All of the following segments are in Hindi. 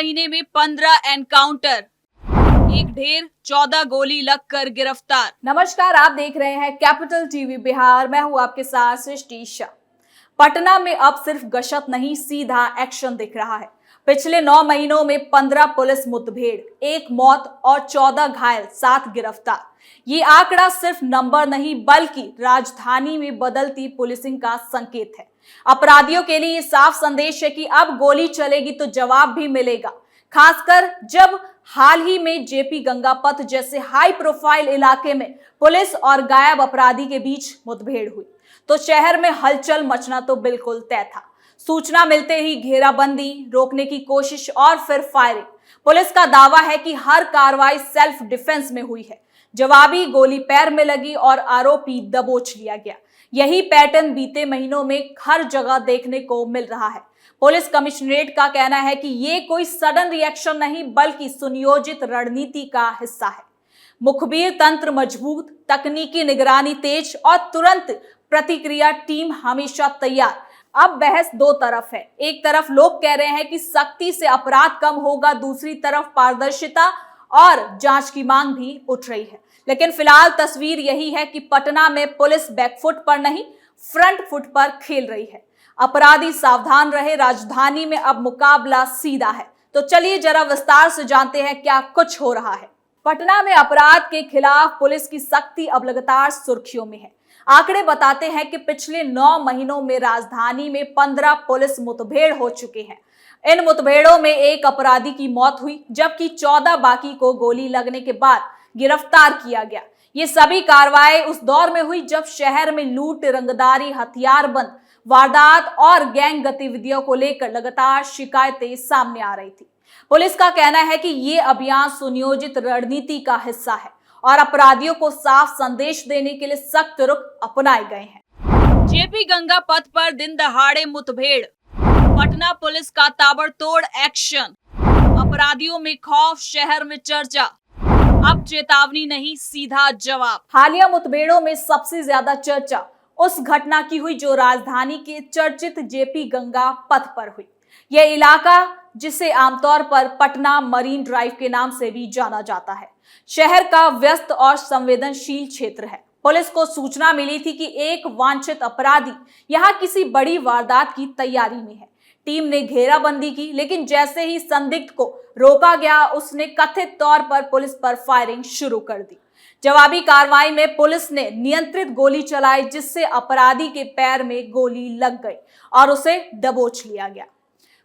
महीने में 15 एनकाउंटर, एक ढेर 14 गोली लगकर गिरफ्तार। नमस्कार, आप देख रहे हैं कैपिटल टीवी बिहार। मैं हूं आपके साथ सृष्टि शाह। पटना में अब सिर्फ गश्त नहीं, सीधा एक्शन दिख रहा है। पिछले 9 महीनों में 15 पुलिस मुठभेड़, 1 मौत और 14 घायल, 7 गिरफ्तार। ये आंकड़ा सिर्फ नंबर नहीं बल्कि राजधानी में बदलती पुलिसिंग का संकेत है। अपराधियों के लिए ये साफ संदेश है कि अब गोली चलेगी तो जवाब भी मिलेगा, खासकर जब हाल ही में जेपी गंगा पथ जैसे हाई प्रोफाइल इलाके में पुलिस और गायब अपराधी के बीच मुठभेड़ हुई तो शहर में हलचल मचना तो बिल्कुल तय था। सूचना मिलते ही घेराबंदी, रोकने की कोशिश और फिर फायरिंग। पुलिस का दावा है कि हर कार्रवाई सेल्फ डिफेंस में हुई है। जवाबी गोली पैर में लगी और आरोपी दबोच लिया गया। यही पैटर्न बीते महीनों में हर जगह देखने को मिल रहा है। पुलिस कमिश्नरेट का कहना है कि ये कोई सडन रिएक्शन नहीं बल्कि सुनियोजित रणनीति का हिस्सा है। मुखबिर तंत्र मजबूत, तकनीकी निगरानी तेज और तुरंत प्रतिक्रिया टीम हमेशा तैयार। अब बहस 2 तरफ है। एक तरफ लोग कह रहे हैं कि सख्ती से अपराध कम होगा, दूसरी तरफ पारदर्शिता और जांच की मांग भी उठ रही है। लेकिन फिलहाल तस्वीर यही है कि पटना में पुलिस बैकफुट पर नहीं, फ्रंट फुट पर खेल रही है। अपराधी सावधान रहे, राजधानी में अब मुकाबला सीधा है। तो चलिए जरा विस्तार से जानते हैं क्या कुछ हो रहा है। पटना में अपराध के खिलाफ पुलिस की सख्ती अब लगातार सुर्खियों में है। आंकड़े बताते हैं कि पिछले 9 महीनों में राजधानी में 15 पुलिस मुठभेड़ हो चुके हैं। इन मुठभेड़ों में 1 अपराधी की मौत हुई जबकि 14 बाकी को गोली लगने के बाद गिरफ्तार किया गया। ये सभी कार्रवाई उस दौर में हुई जब शहर में लूट, रंगदारी, हथियारबंद वारदात और गैंग गतिविधियों को लेकर लगातार शिकायतें सामने आ रही थी। पुलिस का कहना है कि ये अभियान सुनियोजित रणनीति का हिस्सा है और अपराधियों को साफ संदेश देने के लिए सख्त रुख अपनाए गए हैं। जेपी गंगा पथ पर दिन दहाड़े मुठभेड़, पटना पुलिस का ताबड़तोड़ एक्शन, अपराधियों में खौफ, शहर में चर्चा। अब चेतावनी नहीं, सीधा जवाब। हालिया मुठभेड़ों में सबसे ज्यादा चर्चा उस घटना की हुई जो राजधानी के चर्चित जेपी गंगा पथ पर हुई। यह इलाका जिसे आमतौर पर पटना मरीन ड्राइव के नाम से भी जाना जाता है, शहर का व्यस्त और संवेदनशील क्षेत्र है। पुलिस को सूचना मिली थी कि एक वांछित अपराधी यहां किसी बड़ी वारदात की तैयारी में है। टीम ने घेराबंदी की, लेकिन जैसे ही संदिग्ध को रोका गया, उसने कथित तौर पर पुलिस पर फायरिंग शुरू कर दी। जवाबी कार्रवाई में पुलिस ने नियंत्रित गोली चलाई जिससे अपराधी के पैर में गोली लग गई और उसे दबोच लिया गया।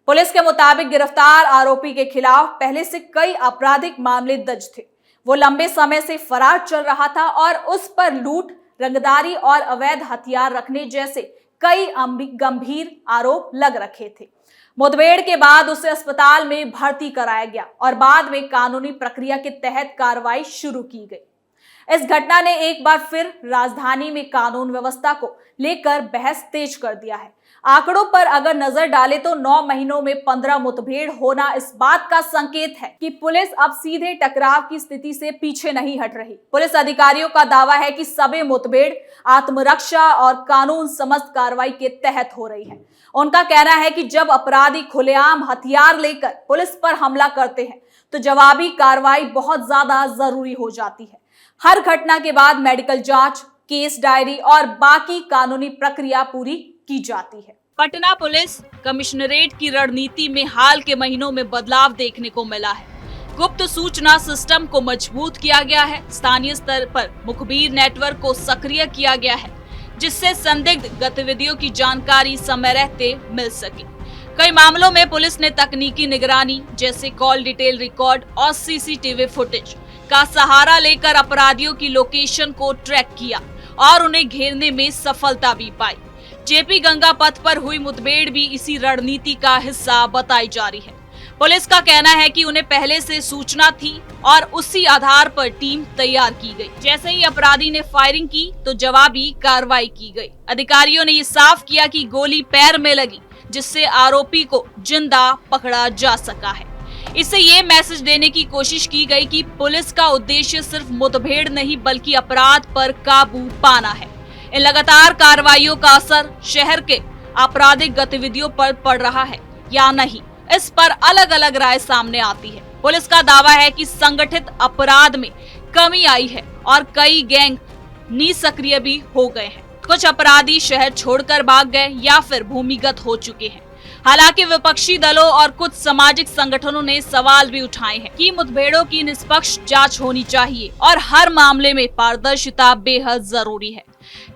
पुलिस के मुताबिक गिरफ्तार आरोपी के खिलाफ पहले से कई आपराधिक मामले दर्ज थे। वो लंबे समय से फरार चल रहा था और उस पर लूट, रंगदारी और अवैध हथियार रखने जैसे कई गंभीर आरोप लग रखे थे। मुठभेड़ के बाद उसे अस्पताल में भर्ती कराया गया और बाद में कानूनी प्रक्रिया के तहत कार्रवाई शुरू की गई। इस घटना ने एक बार फिर राजधानी में कानून व्यवस्था को लेकर बहस तेज कर दिया है। आंकड़ों पर अगर नजर डाले तो 9 महीनों में 15 मुठभेड़ होना इस बात का संकेत है कि पुलिस अब सीधे टकराव की स्थिति से पीछे नहीं हट रही। पुलिस अधिकारियों का दावा है कि सभी मुठभेड़ आत्मरक्षा और कानून समस्त कार्रवाई के तहत हो रही है। उनका कहना है कि जब अपराधी खुलेआम हथियार लेकर पुलिस पर हमला करते हैं तो जवाबी कार्रवाई बहुत ज्यादा जरूरी हो जाती है। हर घटना के बाद मेडिकल जांच, केस डायरी और बाकी कानूनी प्रक्रिया पूरी की जाती है। पटना पुलिस कमिश्नरेट की रणनीति में हाल के महीनों में बदलाव देखने को मिला है। गुप्त सूचना सिस्टम को मजबूत किया गया है। स्थानीय स्तर पर मुखबिर नेटवर्क को सक्रिय किया गया है जिससे संदिग्ध गतिविधियों की जानकारी समय रहते मिल सके। कई मामलों में पुलिस ने तकनीकी निगरानी जैसे कॉल डिटेल रिकॉर्ड और सीसीटीवी फुटेज का सहारा लेकर अपराधियों की लोकेशन को ट्रैक किया और उन्हें घेरने में सफलता भी पाई। जेपी गंगा पथ पर हुई मुठभेड़ भी इसी रणनीति का हिस्सा बताई जा रही है। पुलिस का कहना है कि उन्हें पहले से सूचना थी और उसी आधार पर टीम तैयार की गई। जैसे ही अपराधी ने फायरिंग की तो जवाबी कार्रवाई की गई। अधिकारियों ने ये साफ किया कि गोली पैर में लगी जिससे आरोपी को जिंदा पकड़ा जा सका है। इससे ये मैसेज देने की कोशिश की गई कि पुलिस का उद्देश्य सिर्फ मुठभेड़ नहीं बल्कि अपराध पर काबू पाना है। इन लगातार कार्रवाइयों का असर शहर के आपराधिक गतिविधियों पर पड़ रहा है या नहीं, इस पर अलग अलग राय सामने आती है। पुलिस का दावा है कि संगठित अपराध में कमी आई है और कई गैंग निष्क्रिय भी हो गए हैं। कुछ अपराधी शहर छोड़कर भाग गए या फिर भूमिगत हो चुके हैं। हालांकि विपक्षी दलों और कुछ सामाजिक संगठनों ने सवाल भी उठाए हैं कि मुठभेड़ों की निष्पक्ष जांच होनी चाहिए और हर मामले में पारदर्शिता बेहद जरूरी है।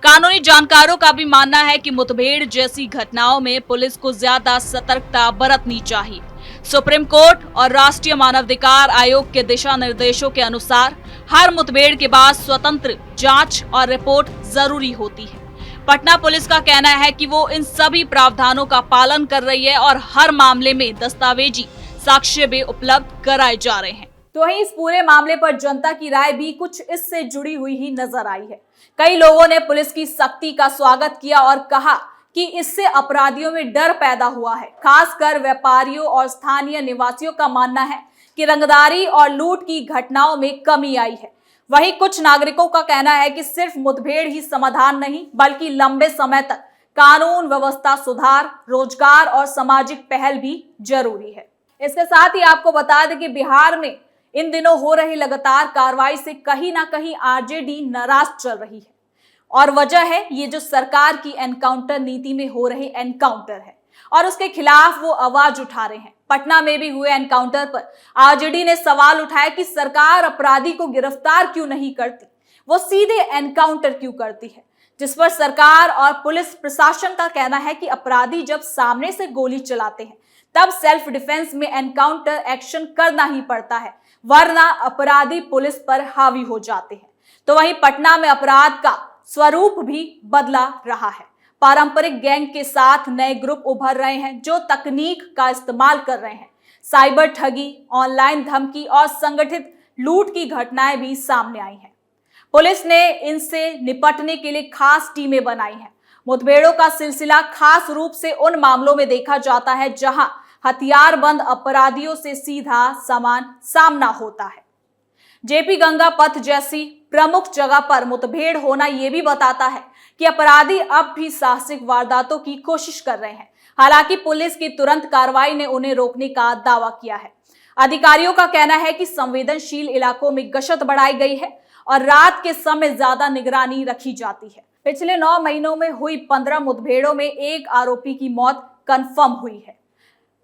कानूनी जानकारों का भी मानना है कि मुठभेड़ जैसी घटनाओं में पुलिस को ज्यादा सतर्कता बरतनी चाहिए। सुप्रीम कोर्ट और राष्ट्रीय मानवाधिकार आयोग के दिशा निर्देशों के अनुसार हर मुठभेड़ के बाद स्वतंत्र जांच और रिपोर्ट जरूरी होती है। पटना पुलिस का कहना है कि वो इन सभी प्रावधानों का पालन कर रही है और हर मामले में दस्तावेजी साक्ष्य भी उपलब्ध कराए जा रहे हैं। तो वहीं इस पूरे मामले पर जनता की राय भी कुछ इससे जुड़ी हुई ही नजर आई है। कई लोगों ने पुलिस की सख्ती का स्वागत किया और कहा कि इससे अपराधियों में डर पैदा हुआ है। खासकर व्यापारियों और स्थानीय निवासियों का मानना है कि रंगदारी और लूट की घटनाओं में कमी आई है। वहीं कुछ नागरिकों का कहना है कि सिर्फ मुठभेड़ ही समाधान नहीं, बल्कि लंबे समय तक कानून व्यवस्था सुधार, रोजगार और सामाजिक पहल भी जरूरी है। इसके साथ ही आपको बता दें कि बिहार में इन दिनों हो रही लगातार कार्रवाई से कहीं ना कहीं आरजेडी नाराज चल रही है और वजह है ये जो सरकार की एनकाउंटर नीति में हो रहे एनकाउंटर है और उसके खिलाफ वो आवाज उठा रहे हैं। पटना में भी हुए एनकाउंटर पर आरजेडी ने सवाल उठाया कि सरकार अपराधी को गिरफ्तार क्यों नहीं करती, वो सीधे एनकाउंटर क्यों करती है, जिस पर सरकार और पुलिस प्रशासन का कहना है कि अपराधी जब सामने से गोली चलाते हैं तब सेल्फ डिफेंस में एनकाउंटर एक्शन करना ही पड़ता है, वरना अपराधी पुलिस पर हावी हो जाते हैं। तो वहीं पटना में अपराध का स्वरूप भी बदला रहा है। पारंपरिक गैंग के साथ नए ग्रुप उभर रहे हैं जो तकनीक का इस्तेमाल कर रहे हैं। साइबर ठगी, ऑनलाइन धमकी और संगठित लूट की घटनाएं भी सामने आई हैं। पुलिस ने इनसे निपटने के लिए खास टीमें बनाई हैं। मुठभेड़ों का सिलसिला खास रूप से उन मामलों में देखा जाता है जहां हथियारबंद अपराधियों से सीधा सामना होता है। जेपी गंगा पथ जैसी प्रमुख जगह पर मुठभेड़ होना यह भी बताता है कि अपराधी अब भी साहसिक वारदातों की कोशिश कर रहे हैं। हालांकि पुलिस की तुरंत कार्रवाई ने उन्हें रोकने का दावा किया है। अधिकारियों का कहना है कि संवेदनशील इलाकों में गश्त बढ़ाई गई है और रात के समय ज्यादा निगरानी रखी जाती है। पिछले 9 महीनों में हुई 15 मुठभेड़ों में एक आरोपी की मौत कंफर्म हुई है।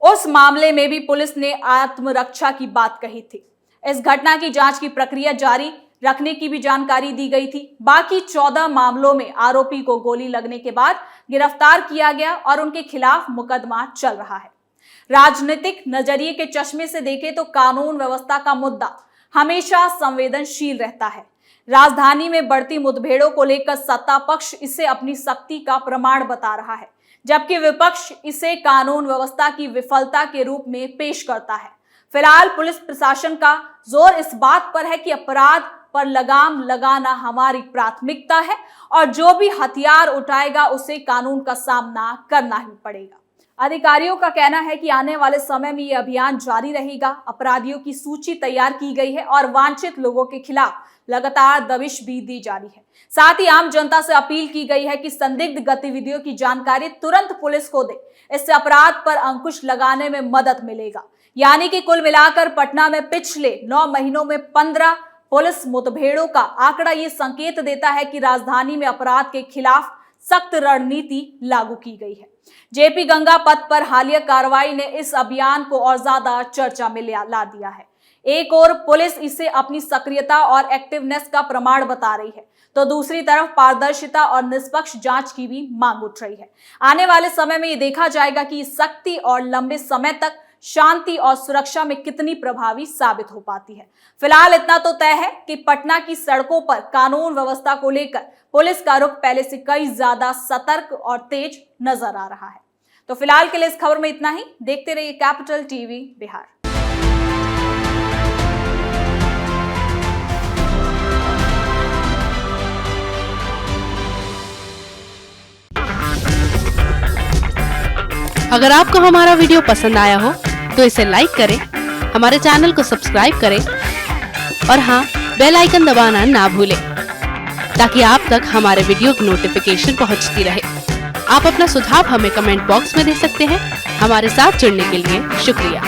उस मामले में भी पुलिस ने आत्मरक्षा की बात कही थी। इस घटना की जांच की प्रक्रिया जारी रखने की भी जानकारी दी गई थी। बाकी 14 मामलों में आरोपी को गोली लगने के बाद गिरफ्तार किया गया और उनके खिलाफ मुकदमा चल रहा है। राजनीतिक नजरिए के चश्मे से देखें तो कानून व्यवस्था का मुद्दा हमेशा संवेदनशील रहता है। राजधानी में बढ़ती मुठभेड़ों को लेकर सत्ता पक्ष इसे अपनी शक्ति का प्रमाण बता रहा है, जबकि विपक्ष इसे कानून व्यवस्था की विफलता के रूप में पेश करता है। फिलहाल पुलिस प्रशासन का जोर इस बात पर है कि अपराध पर लगाम लगाना हमारी प्राथमिकता है और जो भी हथियार उठाएगा उसे कानून का सामना करना ही पड़ेगा। अधिकारियों का कहना है कि आने वाले समय में यह अभियान जारी रहेगा। अपराधियों की सूची तैयार की गई है और वांछित लोगों के खिलाफ लगातार दबिश भी दी जा रही है। साथ ही आम जनता से अपील की गई है कि संदिग्ध गतिविधियों की जानकारी तुरंत पुलिस को दे। इससे अपराध पर अंकुश लगाने में मदद मिलेगा। यानी कि कुल मिलाकर पटना में पिछले 9 महीनों में 15 पुलिस मुठभेड़ों का आंकड़ा ये संकेत देता है कि राजधानी में अपराध के खिलाफ सख्त रणनीति लागू की गई है। जेपी गंगा पथ पर हालिया कार्रवाई ने इस अभियान को और ज्यादा चर्चा में ला दिया है। एक ओर पुलिस इसे अपनी सक्रियता और एक्टिवनेस का प्रमाण बता रही है, तो दूसरी तरफ पारदर्शिता और निष्पक्ष जांच की भी मांग उठ रही है। आने वाले समय में ये देखा जाएगा कि इस सख्ती और लंबे समय तक शांति और सुरक्षा में कितनी प्रभावी साबित हो पाती है। फिलहाल इतना तो तय है कि पटना की सड़कों पर कानून व्यवस्था को लेकर पुलिस का रुख पहले से कई ज्यादा सतर्क और तेज नजर आ रहा है। तो फिलहाल के लिए इस खबर में इतना ही। देखते रहिए कैपिटल टीवी बिहार। अगर आपको हमारा वीडियो पसंद आया हो तो इसे लाइक करें, हमारे चैनल को सब्सक्राइब करें और हाँ, बेल आइकन दबाना ना भूलें ताकि आप तक हमारे वीडियो की नोटिफिकेशन पहुंचती रहे। आप अपना सुझाव हमें कमेंट बॉक्स में दे सकते हैं। हमारे साथ जुड़ने के लिए शुक्रिया।